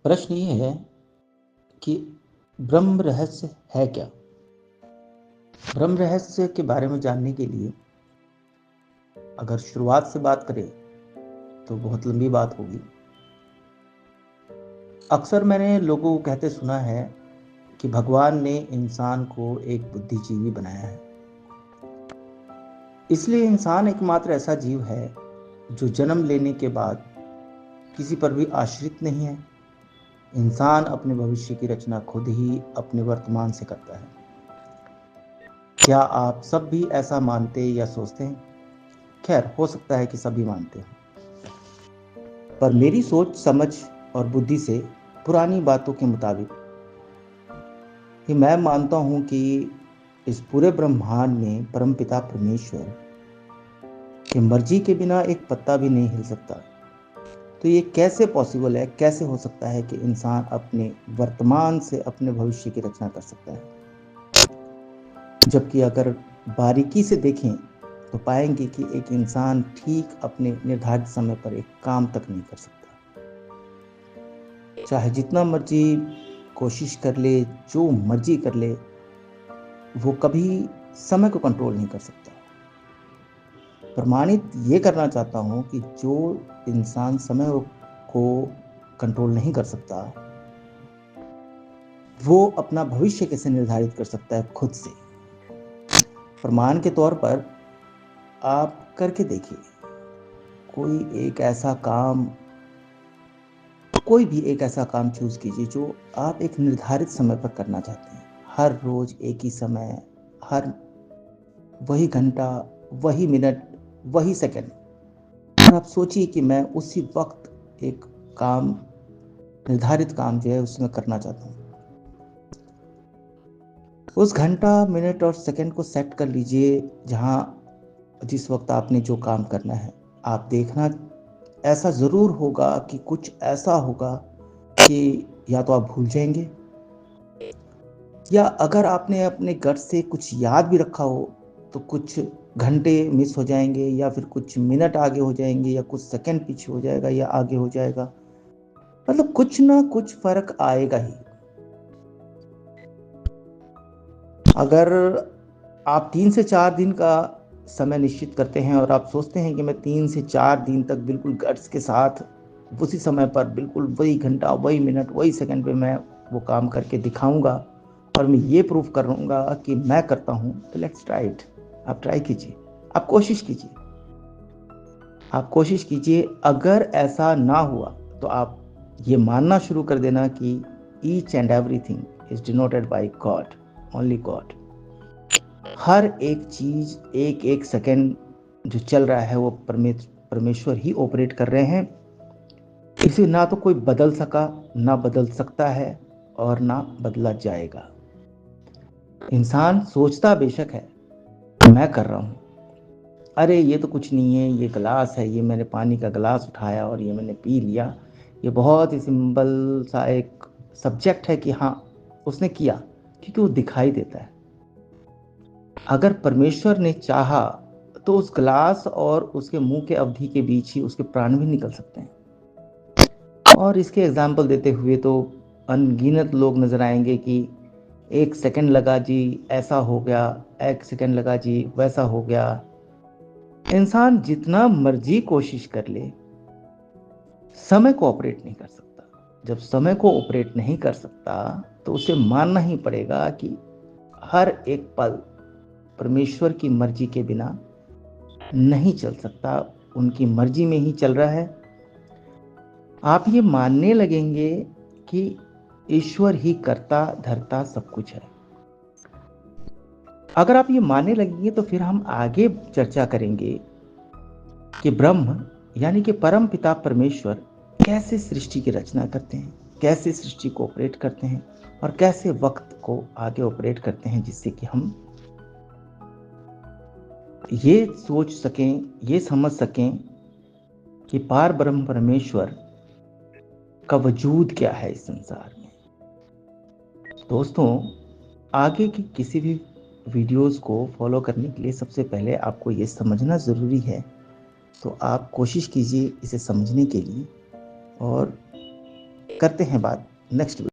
प्रश्न ये है कि ब्रह्म रहस्य है क्या। ब्रह्म रहस्य के बारे में जानने के लिए अगर शुरुआत से बात करें तो बहुत लंबी बात होगी। अक्सर मैंने लोगों को कहते सुना है कि भगवान ने इंसान को एक बुद्धिजीवी बनाया है, इसलिए इंसान एकमात्र ऐसा जीव है जो जन्म लेने के बाद किसी पर भी आश्रित नहीं है। इंसान अपने भविष्य की रचना खुद ही अपने वर्तमान से करता है। क्या आप सब भी ऐसा मानते या सोचते हैं? खैर, हो सकता है कि सभी मानते हैं, पर मेरी सोच समझ और बुद्धि से पुरानी बातों के मुताबिक ही मैं मानता हूं कि इस पूरे ब्रह्मांड में परमपिता परमेश्वर की मर्जी के बिना एक पत्ता भी नहीं हिल सकता। तो ये कैसे पॉसिबल है, कैसे हो सकता है कि इंसान अपने वर्तमान से अपने भविष्य की रचना कर सकता है? जबकि अगर बारीकी से देखें तो पाएंगे कि एक इंसान ठीक अपने निर्धारित समय पर एक काम तक नहीं कर सकता। चाहे जितना मर्जी कोशिश कर ले, जो मर्जी कर ले, वो कभी समय को कंट्रोल नहीं कर सकता। प्रमाणित ये करना चाहता हूं कि जो इंसान समय को कंट्रोल नहीं कर सकता, वो अपना भविष्य कैसे निर्धारित कर सकता है खुद से? प्रमाण के तौर पर आप करके देखिए, कोई भी एक ऐसा काम चूज कीजिए जो आप एक निर्धारित समय पर करना चाहते हैं। हर रोज एक ही समय, हर वही घंटा, वही मिनट, वही सेकंड, और आप सोचिए कि मैं उसी वक्त एक काम, निर्धारित काम जो है उसमें करना चाहता हूँ। उस घंटा, मिनट और सेकंड को सेट कर लीजिए जिस वक्त आपने जो काम करना है। आप देखना, ऐसा जरूर होगा कि कुछ ऐसा होगा कि या तो आप भूल जाएंगे, या अगर आपने अपने गट से कुछ याद भी रखा हो तो कुछ घंटे मिस हो जाएंगे, या फिर कुछ मिनट आगे हो जाएंगे, या कुछ सेकंड पीछे हो जाएगा, या आगे हो जाएगा। मतलब कुछ ना कुछ फर्क आएगा ही। अगर आप 3 से 4 दिन का समय निश्चित करते हैं और आप सोचते हैं कि मैं 3 से 4 दिन तक बिल्कुल गट्स के साथ उसी समय पर बिल्कुल वही घंटा, वही मिनट, वही सेकंड पे मैं वो काम करके दिखाऊंगा और मैं ये प्रूफ करूंगा कि मैं करता हूं, तो लेट्स ट्राई इट। आप ट्राई कीजिए, आप कोशिश कीजिए, आप कोशिश कीजिए। अगर ऐसा ना हुआ तो आप ये मानना शुरू कर देना कि each and everything is denoted by God, only God. हर एक चीज, एक एक सेकंड जो चल रहा है वो परमेश्वर ही ऑपरेट कर रहे हैं। इसे ना तो कोई बदल सका, ना बदल सकता है, और ना बदला जाएगा। इंसान सोचता बेशक है मैं कर रहा हूं, अरे ये तो कुछ नहीं है, ये गिलास है, ये मैंने पानी का गिलास उठाया और ये मैंने पी लिया, ये बहुत ही सिंपल सा एक सब्जेक्ट है कि हाँ उसने किया, क्योंकि वो दिखाई देता है। अगर परमेश्वर ने चाहा तो उस गिलास और उसके मुंह के अवधि के बीच ही उसके प्राण भी निकल सकते हैं। और इसके एग्जाम्पल देते हुए तो अनगिनत लोग नजर आएंगे कि 1 सेकंड लगा जी ऐसा हो गया, 1 सेकंड लगा जी वैसा हो गया। इंसान जितना मर्जी कोशिश कर ले, समय को ऑपरेट नहीं कर सकता। जब समय को ऑपरेट नहीं कर सकता तो उसे मानना ही पड़ेगा कि हर एक पल परमेश्वर की मर्जी के बिना नहीं चल सकता, उनकी मर्जी में ही चल रहा है। आप ये मानने लगेंगे कि ईश्वर ही करता धरता सब कुछ है। अगर आप ये मानने लगेंगे तो फिर हम आगे चर्चा करेंगे कि ब्रह्म यानी कि परम पिता परमेश्वर कैसे सृष्टि की रचना करते हैं, कैसे सृष्टि को ऑपरेट करते हैं, और कैसे वक्त को आगे ऑपरेट करते हैं, जिससे कि हम ये सोच सकें, ये समझ सकें कि पार ब्रह्म परमेश्वर का वजूद क्या है इस संसार में। दोस्तों, आगे की किसी भी वीडियोस को फॉलो करने के लिए सबसे पहले आपको ये समझना ज़रूरी है, तो आप कोशिश कीजिए इसे समझने के लिए, और करते हैं बात नेक्स्ट